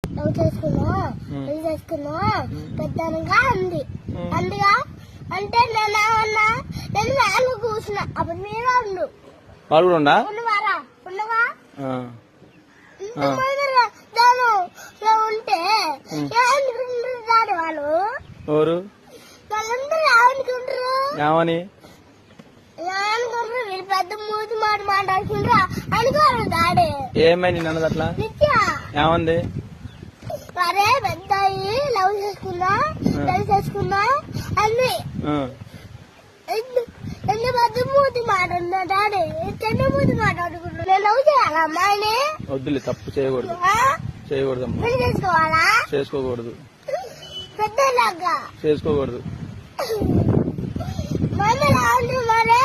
love చేసుకున్నా పెళ్లి చేసుకున్నా పెద్దనగా అంది అందుగా అంటే నేను వ్యాన్ కూర్చున్నా అప్పుడు మీరు ఉండు వాడు కూడా ఉండా ఉండవారా ఉండవా ఉంటే రాడు వాళ్ళు ఎవరు వాళ్ళందరూ ఏమనుకుంటారు ఏమని ఏమనుకుంటారు వీళ్ళు పెద్ద మూతి మాట మాట్లాడుకుంటారు అనుకోరు దాడే ఏమై నిన్ను అన్నది అట్లా నిత్య ఏమంది మరే పెద్ద లవ్ చేసుకున్నా పెళ్లి చేసుకున్నా అన్ని ఎంత పెద్ద మూతి మాట ఉందా డాడీ చిన్న మూతి మాట్లాడుకుంటున్నా నేను లవ్ చేయాలా అమ్మాయిని వద్దులే తప్పు చేయకూడదు చేయకూడదమ్మా పెళ్లి చేసుకోవాలా చేసుకోకూడదు పెద్దలాగా చేసుకోకూడదు మమ్మీ రాండి మరే